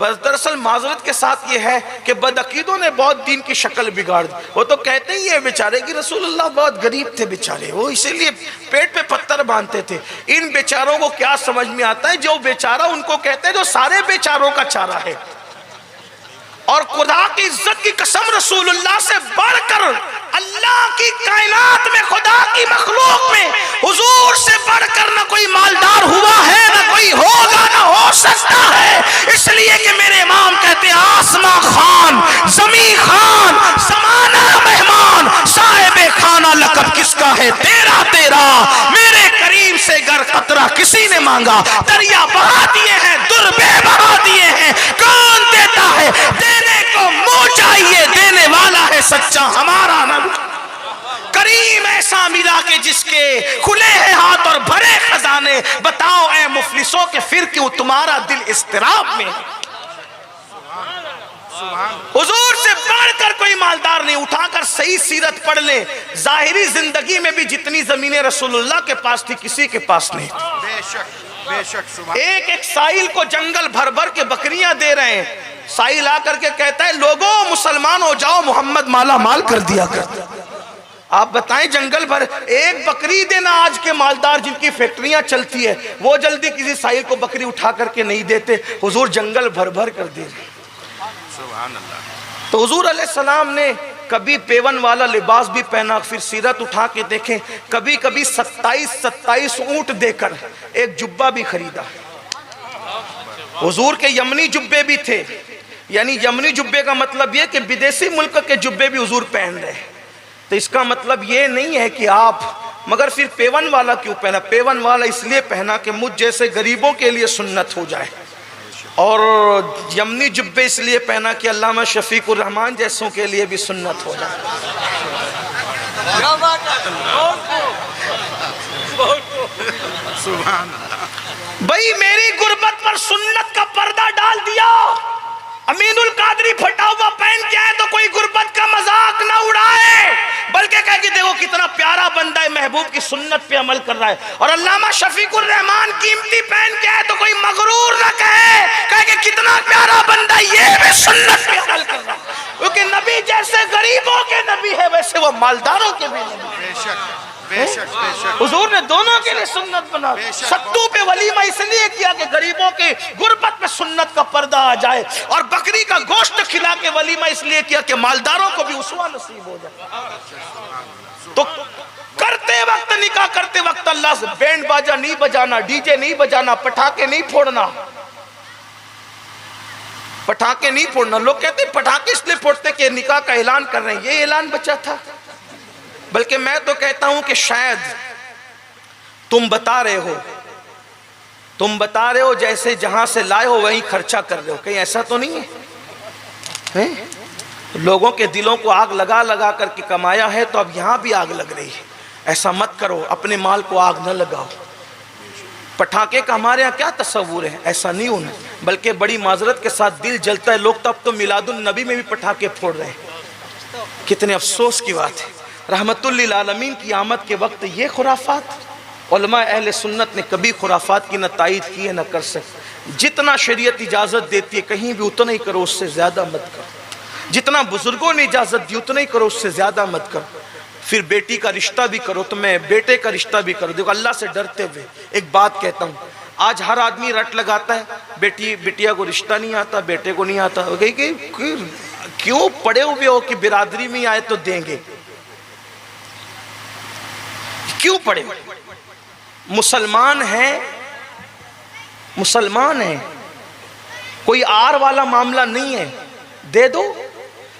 बस दरअसल माजरत के साथ ये है कि बदअकीदों ने बहुत दीन की शक्ल बिगाड़ दी। वो तो कहते ही है बेचारे कि रसूलुल्लाह बहुत गरीब थे बेचारे, वो इसीलिए पेट पे पत्थर बांधते थे। इन बेचारों को क्या समझ में आता है, जो बेचारा उनको कहते हैं जो सारे बेचारों का चारा है। और खुदा की इज्जत की कसम, रसूलुल्लाह से बढ़कर अल्लाह की कायनात में, खुदा की मखलूक में हुजूर से बढ़कर ना कोई मालदार हुआ है, ना कोई होगा, ना हो सकता है। इसलिए कि मेरे इमाम कहते हैं आसमां खान, जमी खान, समाना मेहमान, साहिब खाना लक़ब किसका है, तेरा तेरा। मेरे करीम से गर कतरा किसी ने मांगा, दरिया बहा दिए हैं, दुर्बे बहा दिए हैं। कौन देता है, देने को मुंह चाहिए, देने वाला है सच्चा हमारा नबी करीम। ऐसा मिला के जिसके खुले हैं हाथ और भरे खजाने। बताओ ऐ मुफलिसों के फिर क्यों तुम्हारा दिल इस्तिराब में। हुजूर से बढ़कर कोई मालदार नहीं। उठाकर सही सीरत पढ़ ले, जाहिरी जिंदगी में भी जितनी जमीनें रसूलुल्लाह के पास थी किसी के पास नहीं। बेशक एक एक साइल को जंगल भर भर के बकरियां दे रहे हैं। साइल आकर के कहता है लोगों मुसलमान हो जाओ, मोहम्मद माला माल कर दिया कर। आप बताएं जंगल भर एक बकरी देना, आज के मालदार जिनकी फैक्ट्रियां चलती है वो जल्दी किसी साइल को बकरी उठा करके नहीं देते। हुजूर जंगल भर भर कर दे रहे। तो हुजूर अलैहिस्सलाम ने कभी पेवन वाला लिबास भी पहना। फिर सीरत उठा के देखें, कभी कभी 27 ऊंट देकर एक जुब्बा भी खरीदा। हुजूर के यमनी जुब्बे भी थे, यानी यमनी जुब्बे का मतलब यह कि विदेशी मुल्क के जुब्बे भी हुजूर पहन रहे। तो इसका मतलब ये नहीं है कि आप, मगर फिर पेवन वाला क्यों पहना? पेवन वाला इसलिए पहना कि मुझ जैसे गरीबों के लिए सुन्नत हो जाए। और यमनी जुब्बे इसलिए पहना कि अल्लामा शफीकुर रहमान जैसों के लिए भी सुन्नत हो जाए। भाई मेरी गुर्बत पर सुन्नत का पर्दा डाल दिया। अमीनुल कादरी फटा हुआ पहन के आए तो कोई गुर्बत का मजाक ना उड़ाए, बल्कि कहे कि देखो कितना प्यारा बंदा है, महबूब की सुन्नत पे अमल कर रहा है। और अल्लामा शफीकुर रहमान कीमती पहन के आए तो कोई मगरूर ना कहे कि कितना प्यारा बंदा, ये भी सुन्नत पे अमल कर रहा है। क्योंकि नबी जैसे गरीबों के नबी है वैसे वो मालदारों के भी नबी। हुजूर ने दोनों के लिए सुन्नत बना। सत्तू पे वलीमा इसलिए किया कि गरीबों के गुर्बत पे सुन्नत का पर्दा आ जाए, और बकरी का गोश्त खिला के वलीमा इसलिए किया कि मालदारों को भी उसवा नसीब हो जाए। तो करते वक्त, निकाह करते वक्त अल्लाह से बैंड बाजा नहीं बजाना, डीजे नहीं बजाना, पटाखे नहीं फोड़ना। पटाखे नहीं फोड़ना। लोग कहते पटाखे इसलिए फोड़ते कि निकाह का ऐलान कर रहे हैं, ये ऐलान बचा था। बल्कि मैं तो कहता हूं कि शायद तुम बता रहे हो जैसे जहां से लाए हो वहीं खर्चा कर रहे हो। कहीं ऐसा तो नहीं है? लोगों के दिलों को आग लगा लगा करके कमाया है, तो अब यहां भी आग लग रही है। ऐसा मत करो, अपने माल को आग न लगाओ। पटाखे का हमारे यहाँ क्या तस्वूर है, ऐसा नहीं होना। बल्कि बड़ी माजरत के साथ दिल जलता है। लोग तब तो मिलादुन नबी में भी पटाखे फोड़ रहे हैं। कितने अफसोस की बात है। रहमतुल लिल आलमीन की आमद के वक्त ये खुराफात, उलमा अहले सुन्नत ने कभी खुराफात की न तायीद की है न कर सकते। जितना शरीयत इजाज़त देती है कहीं भी उतना ही करो, उससे ज़्यादा मत करो। जितना बुजुर्गों ने इजाज़त दी उतना ही करो, उससे ज़्यादा मत करो। फिर बेटी का रिश्ता भी करो तो मैं बेटे का रिश्ता भी करो। देखो अल्लाह से डरते हुए एक बात कहता हूँ, आज हर आदमी रट लगाता है बिटिया को रिश्ता नहीं आता, बेटे को नहीं आता। क्यों पड़े हुए हो कि बिरादरी में आए तो देंगे? क्यों पड़े? मुसलमान है, कोई आर वाला मामला नहीं है, दे दो।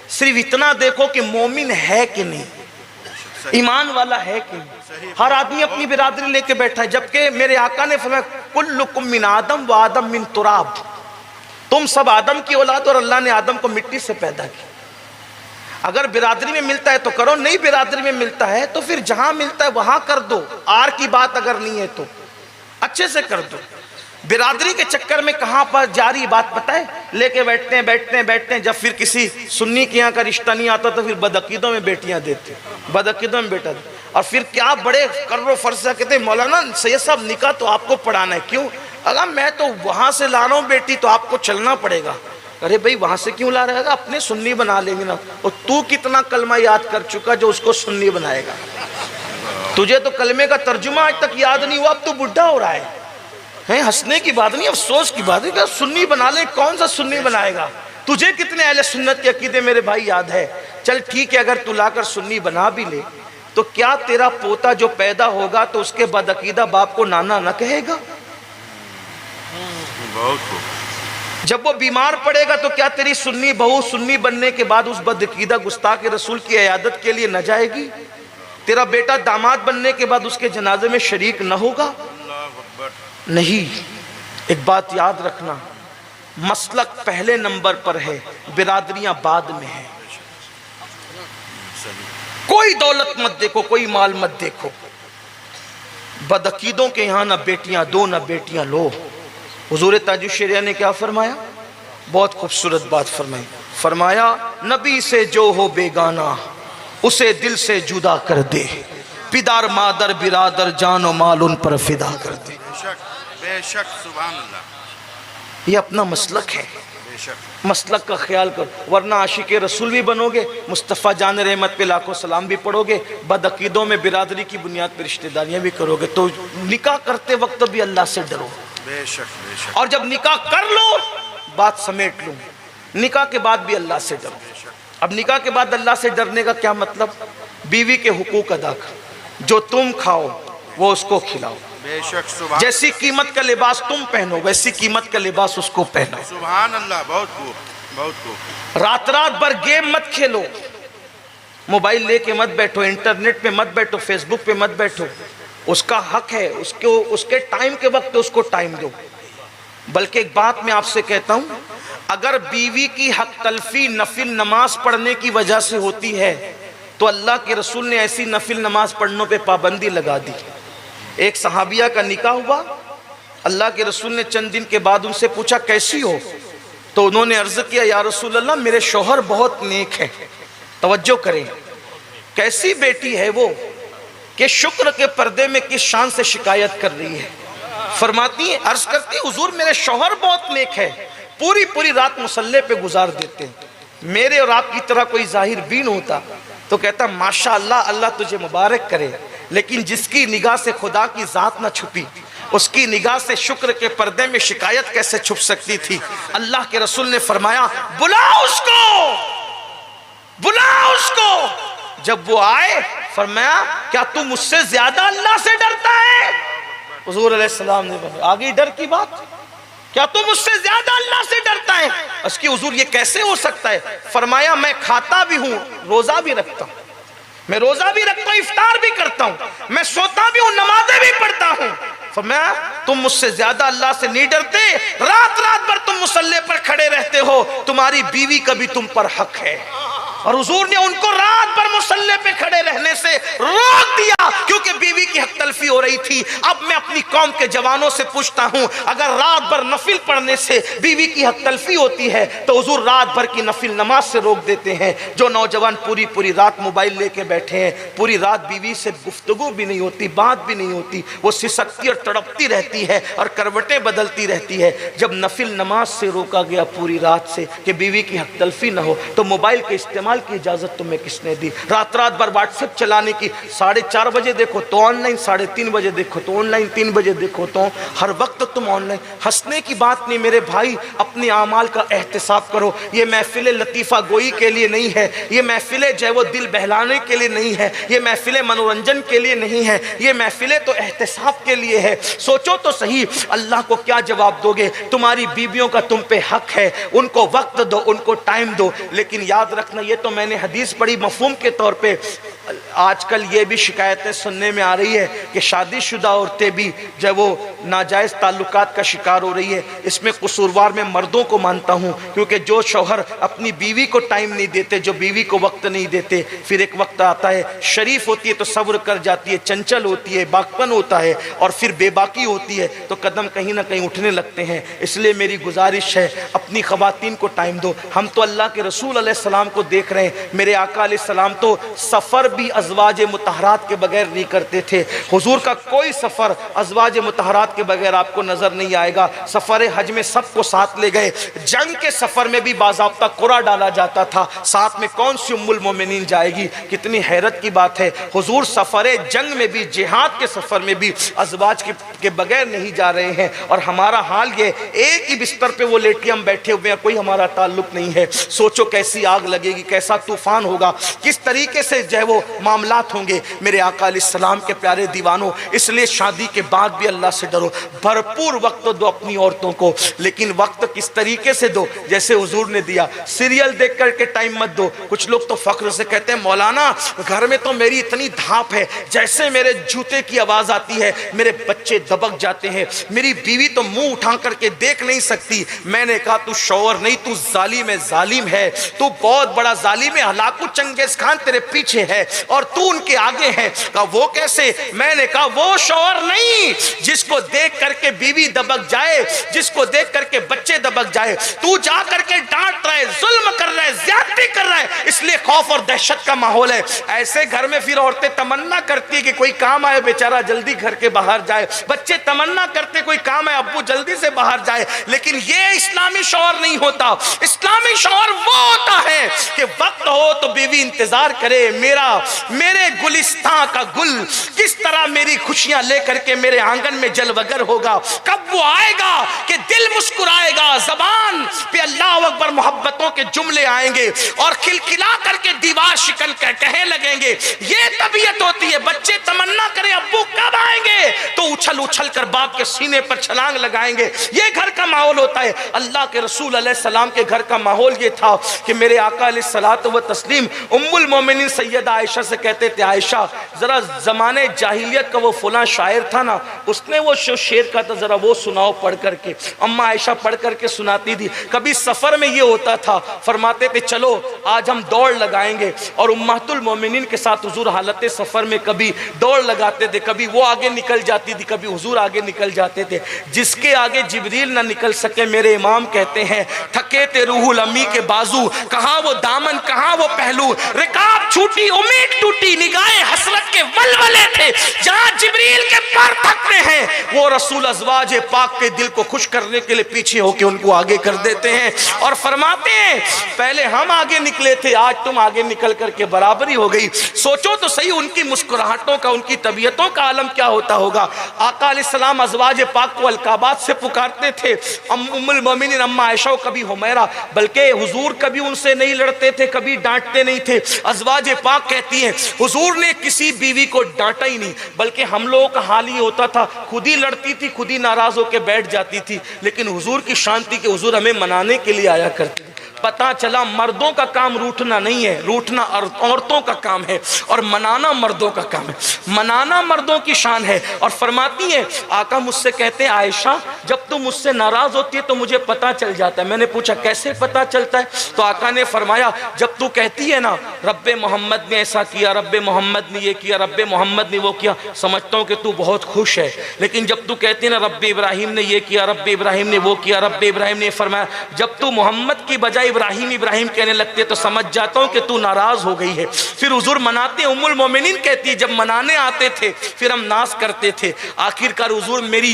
सिर्फ इतना देखो कि मोमिन है कि नहीं, ईमान वाला है कि नहीं। हर आदमी अपनी बिरादरी लेके बैठा है, जबकि मेरे आका ने फरमाया कुल्लुकुम मिन आदम व आदम मिन तुराब। तुम सब आदम की औलाद और अल्लाह ने आदम को मिट्टी से पैदा किया। अगर बिरादरी में मिलता है तो करो, नहीं बिरादरी में मिलता है तो फिर जहां मिलता है वहां कर दो। आर की बात अगर नहीं है तो अच्छे से कर दो। बिरादरी के चक्कर में कहां पर जारी बात पता है, लेके बैठते हैं। जब फिर किसी सुन्नी के यहाँ का रिश्ता नहीं आता तो फिर बदअकीदों में बेटियां देते, बदअकीदों में बेटा। और फिर क्या बड़े कर्रो फरसा कहते मौलाना सैयद साहब निकाह तो आपको पढ़ाना है। क्यों? अगर मैं तो वहां से ला रहा हूँ बेटी, तो आपको चलना पड़ेगा। अरे भाई वहां से क्यों ला रहेगा, अपने सुन्नी बना लेंगे ना। और तू कितना कलमा याद कर चुका जो उसको सुन्नी बनाएगा? तुझे तो कलमे का तर्जुमा आज तक याद नहीं हुआ, अब तू बुढ़ा हो रहा है। हंसने की बात नहीं, अफसोस की बात है। क्या सुन्नी बना ले, कौन सा सुन्नी बनाएगा? तुझे कितने अहले सुन्नत के अकीदे मेरे भाई याद है? चल ठीक है, अगर तू लाकर सुन्नी बना भी ले, तो क्या तेरा पोता जो पैदा होगा तो उसके बदअकीदा बाप को नाना न कहेगा? जब वो बीमार पड़ेगा तो क्या तेरी सुन्नी बहू सुन्नी बनने के बाद उस बदअकीदा गुस्ताख रसूल की इयादत के लिए न जाएगी? तेरा बेटा दामाद बनने के बाद उसके जनाजे में शरीक न होगा? नहीं। एक बात याद रखना, मसलक पहले नंबर पर है, बिरादरियां बाद में है। कोई दौलत मत देखो, कोई माल मत देखो। बदअकीदों के यहां ना बेटियां दो ना बेटियां लो। हुजूर ताजुश शरिया ने क्या फरमाया? बहुत खूबसूरत बात फरमाई। फरमाया नबी से जो हो बेगाना उसे दिल से जुदा कर दे, पिदार मादर बिरादर जानो माल उन पर फिदा कर दे। बेशक सुभान अल्लाह, ये अपना मसलक है। मसलक का ख्याल करो, वरना आशिक रसूल भी बनोगे, मुस्तफ़ा जान रहमत पे लाखों सलाम भी पढ़ोगे, बदअकीदों में बिरादरी की बुनियाद पर रिश्तेदारियां भी करोगे। तो निकाह करते वक्त भी अल्लाह से डरो। बेशक बेशक। और जब निकाह कर लो, बात समेट लो, निकाह के बाद भी अल्लाह से डरो। अब निकाह के बाद अल्लाह से डरने का क्या मतलब? बीवी के हुकूक अदा कर, जो तुम खाओ वो उसको खिलाओ। बेशक सुभान। जैसी कीमत का लिबास तुम पहनो वैसी कीमत का लिबास उसको पहनो। सुभान अल्लाह। बहुत खूब, बहुत खूब। रात रात भर गेम मत खेलो, मोबाइल लेके मत बैठो, इंटरनेट पे मत बैठो, फेसबुक पे मत बैठो। उसका हक है, उसके टाइम के वक्त उसको टाइम दो। बल्कि एक बात मैं आपसे कहता हूं, अगर बीवी की हक तलफी नफिल नमाज पढ़ने की वजह से होती है तो अल्लाह के रसूल ने ऐसी नफिल नमाज पढ़ने पे पाबंदी लगा दी। एक सहाबिया का निकाह हुआ, अल्लाह के रसूल ने चंद दिन के बाद उनसे पूछा कैसी हो? तो उन्होंने अर्ज किया या रसूल अल्लाह मेरे शौहर बहुत नेक है। तवज्जो करें, कैसी बेटी है वो कि शुक्र के पर्दे में किस शान से शिकायत कर रही है। फरमाती है, अर्ज करती है हुजूर मेरे शौहर बहुत नेक है, पूरी पूरी रात मुसल्ले पे गुजार देते हैं, मेरे और आपकी तरह कोई जाहिर बीन होता तो कहता माशा अल्लाह, अल्लाह तुझे मुबारक करे। लेकिन जिसकी निगाह से खुदा की जात ना छुपी, उसकी निगाह से शुक्र के पर्दे में शिकायत कैसे छुप सकती थी? अल्लाह के रसूल ने फरमाया बुलाओ उसको, बुलाओ उसको। जब वो आए फरमाया क्या तू मुझसे ज्यादा अल्लाह से डरता है? हुजूर अलैहिस्सलाम ने बताया आगे डर की बात, क्या तू मुझसे ज्यादा अल्लाह से डरता है? उसकी हुजूर ये कैसे हो सकता है? फरमाया मैं खाता भी हूँ, रोजा भी रखता हूँ, मैं रोजा भी रखता हूँ, इफ्तार भी करता हूँ, मैं सोता भी हूँ, नमाजें भी पढ़ता हूँ। फरमाया तुम मुझसे ज्यादा अल्लाह से नहीं डरते, रात रात भर तुम मुसल्ले पर खड़े रहते हो, तुम्हारी बीवी का भी तुम पर हक है। और हुजूर ने उनको रात भर मुसल्ले पे खड़े रहने से रोक दिया क्योंकि बीवी की हक तलफी हो रही थी। अब मैं अपनी कौम के जवानों से पूछता हूं, अगर रात भर नफिल पढ़ने से बीवी की हक तलफी होती है तो हुजूर रात भर की नफिल नमाज से रोक देते हैं। जो नौजवान पूरी पूरी रात मोबाइल लेके बैठे हैं, पूरी रात बीवी से गुफ्तगू भी नहीं होती, बात भी नहीं होती, वो सिसकती और तड़पती रहती है और करवटें बदलती रहती है। जब नफिल नमाज से रोका गया पूरी रात से कि बीवी की हक तलफी ना हो, तो मोबाइल के इस्तेमाल की इजाजत तुम्हें किसने दी? रात रात भर व्हाट्सएप चलाने की, 4:30 बजे देखो तो ऑनलाइन, 3:30 बजे देखो तो ऑनलाइन, 3 बजे देखो तो हर वक्त तुम ऑनलाइन। हंसने की बात नहीं मेरे भाई, अपने आमाल का एहतिसाब करो। ये महफिल लतीफ़ा गोई के लिए नहीं है, ये महफिल जो है वो दिल बहलाने के लिए नहीं है, ये महफिल मनोरंजन के लिए नहीं है, ये महफिल तो एहतिसाब के लिए है। सोचो तो सही, अल्लाह को क्या जवाब दोगे? तुम्हारी बीवियों का तुम पे हक है, उनको वक्त दो, उनको टाइम दो। लेकिन याद रखना, ये तो मैंने हदीस पढ़ी मफहूम के तौर पे, आजकल ये भी शिकायतें सुनने में आ रही है कि शादीशुदा औरतें भी जब वो नाजायज़ ताल्लुकात का शिकार हो रही है। इसमें कसूरवार मैं मर्दों को मानता हूँ, क्योंकि जो शौहर अपनी बीवी को टाइम नहीं देते, जो बीवी को वक्त नहीं देते, फिर एक वक्त आता है शरीफ होती है तो सब्र कर जाती है, चंचल होती है, बाकपन होता है, और फिर बेबाकी होती है तो कदम कहीं ना कहीं उठने लगते हैं। इसलिए मेरी गुजारिश है अपनी ख़वातीन को टाइम दो। हम तो अल्लाह के रसूल अलैहिस्सलाम को देख रहे हैं, मेरे आका अलैहिस्सलाम तो सफ़र भी अज़वाज मुतहरात के बगैर नहीं करते थे। हुजूर का कोई सफ़र अज़वाज मुतहरात के बगैर आपको नज़र नहीं आएगा। सफ़र हज में सबको साथ ले गए। जंग के सफ़र में भी बाज़ाब्ता कुरा डाला जाता था, साथ में कौन सी उम्मुल मोमिनीन जाएगी। कितनी हैरत की बात है, हुजूर सफ़र जंग में भी, जिहाद के सफ़र में भी अज़वाज के बगैर नहीं जा रहे हैं। और हमारा हाल ये, एक ही बिस्तर पे वो लेटे हम बैठे हुए हैं, कोई हमारा ताल्लुक नहीं है। सोचो कैसी आग लगेगी, कैसा तूफान होगा, किस तरीके से जो है वो मामलात होंगे। मेरे आका अलैहिस्सलाम के प्यारे दीवानों, इसलिए शादी के बाद भी अल्लाह से डरो। भरपूर वक्त दो अपनी औरतों को, लेकिन वक्त किस तरीके से दो, जैसे हुजूर ने दिया। सीरियल देख करके टाइम मत दो। कुछ लोग तो फख्र से कहते हैं मौलाना घर में तो मेरी इतनी धाप है, जैसे मेरे जूते की आवाज आती है मेरे बच्चे दबक जाते हैं, मेरी बीवी तो मुंह उठा करके देख नहीं सकती। मैंने कहा तू शौहर नहीं, तू जालिम है, जालिम है, तू बहुत बड़ा जालिम है। हलाकू चंगेज खान तेरे पीछे है और तू उनके आगे है। कहा वो कैसे? मैंने कहा वो शौहर नहीं जिसको देख करके बीवी दबक जाए, जिसको देख करके बच्चे दबक जाए। तू जा करके डांट रहा है, जुल्म कर रहा है, ज्यादती कर रहा है, इसलिए खौफ और दहशत का माहौल है। ऐसे घर में फिर औरतें तमन्ना करती है कि कोई काम आए, बेचारा जल्दी घर के बाहर जाए। बच्चे तमन्ना करते कोई काम है, अब्बू जल्दी से बाहर जाए। लेकिन ये इस्लामी शौहर नहीं होता। इस्लामी शौहर वो होता है कि वक्त हो तो बीवी इंतजार करे, मेरे गुलिस्तां का गुल किस तरह मेरी खुशियां लेकर के मेरे आंगन में जलवगर होगा। कब वो आएगा कि दिल मुस्कुराएगा, जबान पे अल्लाह अकबर मोहब्बतों के जुमले आएंगे और खिलखिला करके दीवार शिकन कहने लगेंगे। ये तबीयत होती है। बच्चे तमन्ना करें अब्बू कब आएंगे, तो उछल उछल कर बाप के सीने पर छलांग लगाएंगे। ये घर का माहौल होता है। अल्लाह के रसूल अलैहिस्सलाम के घर का माहौल ये था कि मेरे आका अलैहिस्सलातु व तस्लीम उम्मुल मोमिनीन सैयदा आयशा से कहते थे, आयशा जरा जमाने जाहिलियत का वो फुला शायर था ना, उसने वो शेर का था, जरा वो सुनाओ पढ़ करके। अम्मा आयशा पढ़ करके सुनाती थी। कभी सफर में ये होता था, फरमाते थे चलो आज हम दौड़ लगाएंगे, और उम्मतुल मोमिनीन के साथ हुजूर हालत सफर में कभी दौड़ लगाते थे, कभी वो आगे निकल जाती थी, कभी हुजूर आगे निकल जाते थे। जिसके आगे जिब्रील ना निकल सके, मेरे इमाम कहते हैं थके थे रूहुल अम्मी के बाजू, कहाँ वो दामन कहाँ वो पहलू, रिकाब छूटी उम्मीद टूटी, निगाहे हसरत के वलवले थे। जहाँ जिब्रील के पर थकते हैं, वो रसूल अज़वाज पाक के दिल को खुश करने के लिए पीछे होके उनको आगे कर देते हैं और फरमाते हैं पहले हम आगे निकले थे, आज तुम आगे निकल करके बराबरी हो गई। सोचो तो सही उनकी मुस्कुराहटों का, उनकी तबीयतों का आलम क्या होता होगा। आका अलैहिस्सलाम अज़वाज पाक को अलकाबात से पुकारते थे, उम्मुल मोमिनीन अम्मा आयशा, कभी हुमैरा, बल्कि हुजूर कभी उनसे नहीं लड़ते थे, कभी डांटते नहीं थे। अज़वाज पाक कहती हैं हुजूर ने किसी बीवी को डांटा ही नहीं, बल्कि हम लोगों का हाल ही होता था, खुद ही लड़ती थी, खुद ही नाराज होकर बैठ जाती थी। लेकिन हुजूर की शांति के हुजूर हमें मनाने के लिए आया करते थे। पता चला मर्दों का काम रूठना नहीं है, रूठना औरतों का काम है और मनाना मर्दों का काम है। मनाना मर्दों की शान है। और फरमाती है आका मुझसे कहते हैं आयशा जब तुम मुझसे नाराज होती है तो मुझे पता चल जाता है। मैंने पूछा कैसे पता चलता है, तो आका ने फरमाया जब तू कहती है ना रब्बे मोहम्मद ने ऐसा किया, रब्बे मोहम्मद ने ये किया, रब्बे मोहम्मद ने वो किया, समझता हूँ कि तू बहुत खुश है। लेकिन जब तू कहती है ना रब्बे इब्राहिम ने ये किया, रब्बे इब्राहिम ने वो किया, रब्बे इब्राहिम ने फरमाया, जब तू मोहम्मद की बजाय इब्राहिम इब्राहिम कहने लगते तो समझ जाता हूं कि तू नाराज हो गई है। फिर हुजूर मनाते, उम्मुल मोमिनीन कहती है जब मनाने आते थे फिर हम नाज करते थे। आखिरकार हुजूर मेरी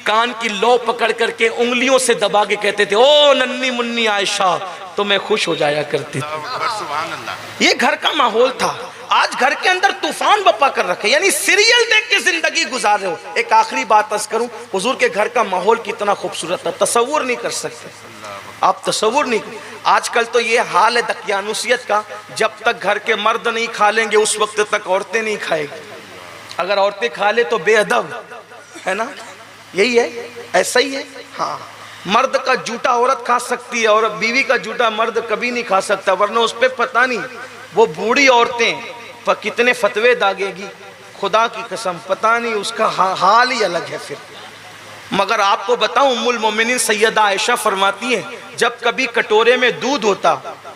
कान की लौ पकड़ करके उंगलियों से दबा के कहते थे ओ नन्नी मुन्नी आयशा, तो मैं खुश हो जाया करती थी। ये घर का माहौल था। आज घर के अंदर तूफान बपा कर रखे, यानी सीरियल देख के जिंदगी गुजार रहे हो। एक आखिरी बात अर्ज करूं, हुजूर के घर का माहौल कितना खूबसूरत था, तसव्वुर नहीं कर सकते आप, तसव्वुर नहीं। आजकल तो ये हाल है दकियानुसियत का, जब तक घर के मर्द नहीं खा लेंगे उस वक्त तक औरतें नहीं खाएगी। अगर औरतें खा ले तो बेअदब है ना, यही है, ऐसा ही है। हाँ, मर्द का जूठा औरत खा सकती है और बीवी का जूठा मर्द कभी नहीं खा सकता, वरना उस पर पता नहीं वो बूढ़ी औरतें पर कितने फतवे दागेगी, खुदा की कसम पता नहीं, उसका हाल ही अलग है फिर। मगर आपको बताऊं उम्मुल मोमिनीन सैयदा आयशा फरमाती हैं जब कभी कटोरे में दूध होता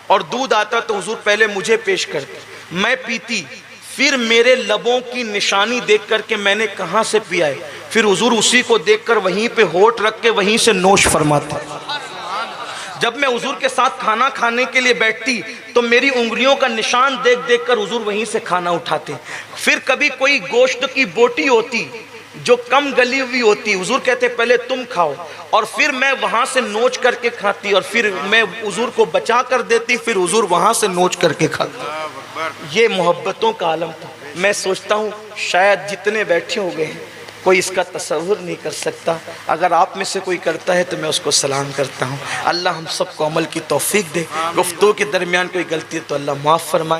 और दूध आता तो हुजूर पहले मुझे पेश करते, मैं पीती, फिर मेरे लबों की निशानी देख करके मैंने कहाँ से पिया है, फिर हुजूर उसी को देखकर वहीं पे होठ रख के वहीं से नोश फरमाते। जब मैं हुजूर के साथ खाना खाने के लिए बैठती तो मेरी उंगलियों का निशान देख देख कर हुजूर वहीं से खाना उठाते। फिर कभी कोई गोश्त की बोटी होती जो कम गली हुई होती, हुजूर कहते पहले तुम खाओ, और फिर मैं वहां से नोच करके खाती, और फिर मैं हुजूर को बचा कर देती, फिर हुजूर वहां से नोच करके खाते। ये मोहब्बतों का आलम था। मैं सोचता हूँ शायद जितने बैठे हो गए हैं कोई इसका तसव्वुर नहीं कर सकता। अगर आप में से कोई करता है तो मैं उसको सलाम करता हूँ। अल्लाह हम सबको अमल की तौफीक दे। गुफ्तगू के दरमियान कोई गलती है तो अल्लाह माफ़ फरमाए।